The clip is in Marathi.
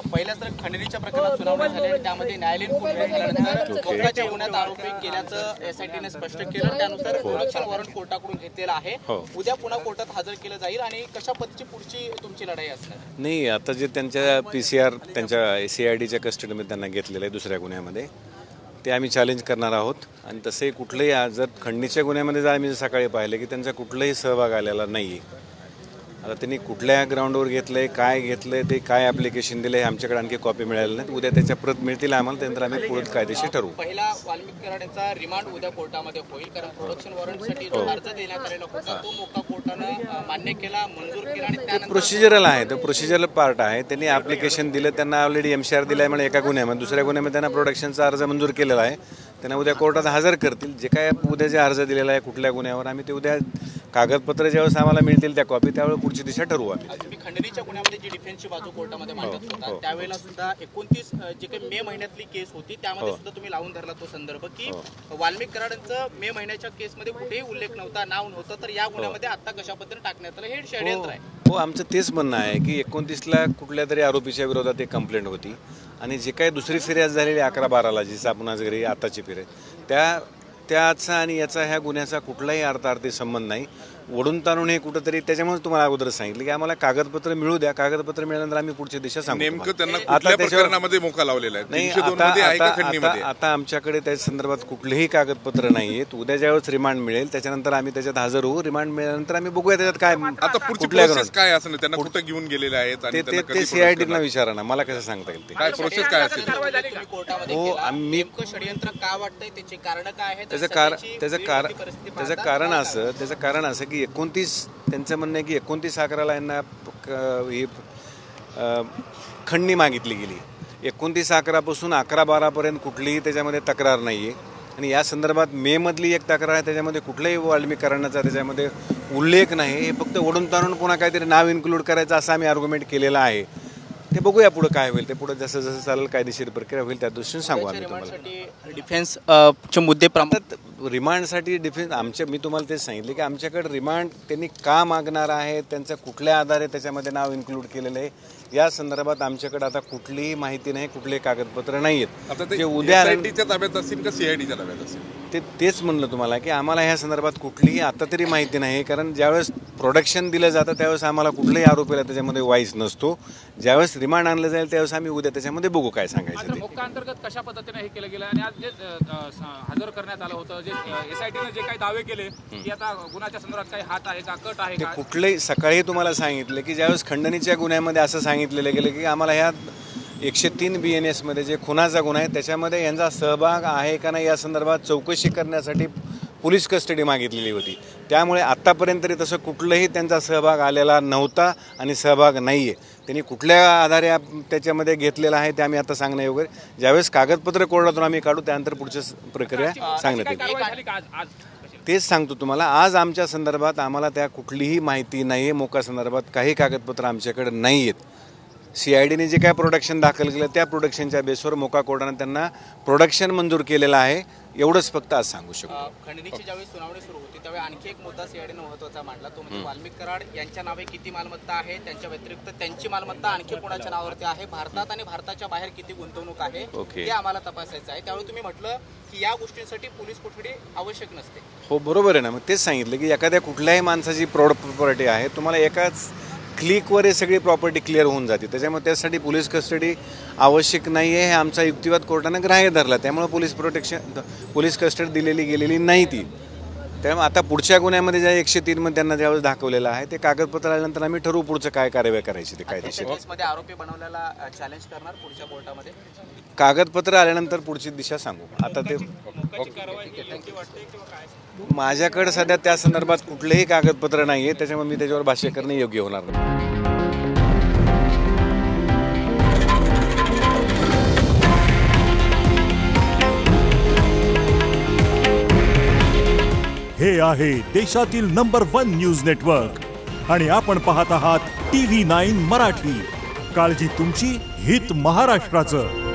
पहिल्याच तर खंडणीच्या प्रकरणात सुनावणी झाली आणि त्यामध्ये न्यायालयीन कोर्टानंतर कोर्टाच्या गुन्ह्यात आरोपी केल्याचं एसआयटीने स्पष्ट केलं। त्यानुसार प्रोडक्शन वॉरंट कोर्टाकडून घेतलेला आहे। उद्या पुन्हा कोर्टात हजर केलं जाईल आणि कशा पद्धतीची पुढची तुमची लढाई असणार? नाही, आता जे त्यांच्या PCR त्यांच्या CIDच्या कस्टडीमध्ये त्यांना घेतलेलं आहे दुसऱ्या गुन्ह्यामध्ये, ते आम्ही चॅलेंज करणार आहोत। आणि तसे कुठलेही जर खंडणीच्या गुन्ह्यामध्ये जर आम्ही सकाळी पाहिलं की त्यांचा कुठलाही सहभाग आलेला नाही आहे। आता त्यांनी कुठल्या ग्राउंडवर घेतलंय, काय घेतलंय, ते काय ॲप्लिकेशन दिले, आमच्याकडे आणखी कॉपी मिळाली नाही। उद्या त्याच्या प्रत मिळतील आम्हाला, त्यानंतर आम्ही पुढे कायदेशीर ठरवू। पहिला वाल्मिकी कराड यांचा रिमांड उद्या कोर्टामध्ये होईल, कारण प्रोडक्शन वॉरंटसाठी जो अर्ज देण्यात आलेला होता तो मोका कोर्टानं मान्य केला, मंजूर केला आणि त्यानंतर प्रोसिजरल आहे, तो प्रोसिजरल पार्ट आहे। त्यांनी ॲप्लिकेशन दिलं, त्यांना ऑलरेडी MCR दिला म्हणजे एका गुन्ह्यामध्ये, दुसऱ्या गुन्ह्यामध्ये त्यांना प्रोडक्शनचा अर्ज मंजूर केलेला आहे। त्यांना उद्या कोर्टात हजर करतील। जे काय उद्या जे अर्ज दिलेला आहे कुठल्या गुन्ह्यावर, आम्ही ते उद्या कागदपत्र ज्यावेळेस आम्हाला मिळतील त्या कॉपी, त्यावेळेस पुढची दिशा ठरवू आम्ही। तुम्ही खंडणीच्या गुन्ह्यामध्ये जी डिफेन्सची बाजू कोर्टामध्ये मांडत होता त्यावेळेला सुद्धा 29 जे काही मे महिन्यातली केस होती त्यामध्ये सुद्धा तुम्ही लावून धरला तो संदर्भ की वाल्मिकी कराडांचं मे महिन्याच्या केसमध्ये कुठेही उल्लेख नव्हता, नाव नव्हतं, तर या गुन्ह्यामध्ये आता कशा पद्धतीने टाकण्यात आलं हे षडयंत्र आहे। हो, आमचं तेच म्हणणं आहे की 29ला कुठल्या तरी आरोपीच्या विरोधात एक कंप्लेंट होती आणि जे काही दुसरी फिर्याद झालेली 11-12ला जी आपण आज घरी आताची फिर्याद त्याचा आणि याचा ह्या गुन्ह्याचा कुठलाही अर्थार्थी संबंध नाही। ओढून ताणून हे कुठंतरी, त्याच्यामुळे तुम्हाला अगोदर सांगितलं की आम्हाला कागदपत्र मिळू द्या, कागदपत्र मिळाल्यानंतर आम्ही पुढची दिशा सांगू। नेमकं त्यांना कुठल्या प्रकरणामध्ये मोका लावलेला आहे? नाही, आता आमच्याकडे त्या संदर्भात कुठलेही कागदपत्र नाही आहेत। उद्या ज्यावेळेस रिमांड मिळेल त्याच्यानंतर आम्ही त्याच्यात हजर होऊ। रिमांड मिळाल्यानंतर आम्ही बघूया त्याच्यात काय आता पुढची प्रोसेस काय असं, त्यांना कुठं घेऊन गेलेले आहेत आणि ते CIDला विचारा ना, मला कसं सांगता येईल ते काय प्रोसेस काय असेल? हो, आम्ही षडयंत्र का वाटतंय, त्याची कारण काय आहे? त्याचं कारण असं की 29 त्यांचं म्हणणं आहे की 29/11ला यांना ही खंडणी मागितली गेली। 29/11 11-12पर्यंत कुठलीही त्याच्यामध्ये तक्रार नाही आहे आणि या संदर्भात मे मधली एक तक्रार आहे, त्याच्यामध्ये कुठल्याही वाल्मिकी कराडांचा त्याच्यामध्ये उल्लेख नाही। हे फक्त ओढून ताणून पुन्हा काहीतरी नाव इन्क्लूड करायचं असं आम्ही आर्ग्युमेंट केलेलं आहे। ते बघूया पुढे काय होईल, ते पुढे जसं जसं चालेल कायदेशीर प्रक्रिया होईल त्या दृष्टीने सांगू आम्ही तुम्हाला। डिफेन्सचे मुद्दे रिमांडसाठी डिफेन्स मी तुम्हाला तेच सांगितले की आमच्याकडे रिमांड त्यांनी का मागणार आहे, त्यांचं कुठल्या आधारे त्याच्यामध्ये नाव इन्क्लूड केलेलं आहे, या संदर्भात आमच्याकडे आता कुठलीही माहिती नाही, कुठलेही कागदपत्र नाही आहेत। जे उद्या SITच्या ताब्यात असेल का CIDच्या ताब्यात असेल तेच म्हणलं तुम्हाला की आम्हाला ह्या संदर्भात कुठलीही आता तरी माहिती नाही, कारण ज्यावेळेस प्रोडक्शन दिलं जातं त्यावेळेस आम्हाला कुठल्याही आरोपीला त्याच्यामध्ये वाईस नसतो। ज्यावेळेस रिमांड आणलं जाईल त्यावेळेस आम्ही उद्या त्याच्यामध्ये बघू काय सांगायचं ते। मोका अंतर्गत कशा पद्धतीने हे केलं गेलं आणि आज जे हजर करण्यात आलं होतं, जे SITने जे काही दावे केले की आता गुन्ह्याच्या संदर्भात काही हात आहे का, कट आहे का, कुठलेही सकाळी तुम्हाला सांगितलं की ज्यावेळेस खंडणीच्या गुन्ह्यामध्ये असं सांगितलेलं गेलं की आम्हाला ह्या 103 BNS मध्ये जे खुनाचा गुन्हा आहे त्याच्यामध्ये यांचा सहभाग आहे का नाही या संदर्भात चौकशी करण्यासाठी पोलीस कस्टडी मागितलेली होती। त्यामुळे आत्तापर्यंत तरी तसं कुठलंही त्यांचा सहभाग आलेला नव्हता आणि सहभाग नाही आहे। त्यांनी कुठल्या आधारे त्याच्यामध्ये घेतलेला आहे ते आम्ही आता सांगणे वगैरे, ज्यावेळेस कागदपत्र कोर्टातून आम्ही काढू त्यानंतर पुढची प्रक्रिया सांगण्यात येईल। तेच सांगतो तुम्हाला, आज आमच्या संदर्भात आम्हाला त्या कुठलीही माहिती नाही आहे, मोका संदर्भात काही कागदपत्र आमच्याकडे नाही आहेत। CIDने जे काय प्रोडक्शन दाखल केलं त्या प्रोडक्शनच्या बेसवर मोका कोर्टाने त्यांना प्रोडक्शन मंजूर केलेलं आहे, एवढंच फक्त आज सांगू शकतो। खंडणीची ज्यावेळी सुनावणी सुरू होती त्यावेळी आणखी एक मुद्दा CIDने महत्त्वाचा मांडला, तो म्हणजे वाल्मिकी कराड यांच्या नावे किती मालमत्ता आहे, त्यांच्या व्यतिरिक्त त्यांची मालमत्ता आणखी कोणाच्या नावावरती आहे, भारतात आणि भारताच्या बाहेर किती गुंतवणूक आहे ते आम्हाला तपासायचं आहे। त्यावेळी तुम्ही म्हटलं की या गोष्टींसाठी पोलीस कोठडी आवश्यक नसते। हो, बरोबर आहे ना, मग तेच सांगितलं की एखाद्या कुठल्याही माणसाची प्रॉपर्टी आहे, तुम्हाला एकाच क्लिकवर हे सगळी प्रॉपर्टी क्लिअर होऊन जाते, त्याच्यामुळे त्यासाठी पोलीस कस्टडी आवश्यक नाही आहे, हे आमचा युक्तिवाद कोर्टानं ग्राह्य धरला। त्यामुळे पोलीस कस्टडी दिलेली गेलेली नाही ती। त्यामुळे आता पुढच्या गुन्ह्यामध्ये ज्या 103 मध्ये त्यांना ज्यावेळेस दाखवलेलं आहे ते कागदपत्र आल्यानंतर आम्ही ठरवू पुढचं काय कार्यवाही करायची ते कायदेशीर। आरोपी बनवल्याला चॅलेंज करणार पुढच्या कोर्टामध्ये, कागदपत्र आल्यानंतर पुढची दिशा सांगू। आता ते माझ्याकडे सध्या त्या संदर्भात कुठलेही कागदपत्र नाही आहे, त्याच्यामुळे मी त्याच्यावर भाष्य करणे योग्य होणार नाही। हे आहे देशातील नंबर 1 न्यूज नेटवर्क आणि आपण पाहत आहात TV9 मराठी। काळजी तुमची, हित महाराष्ट्राचं।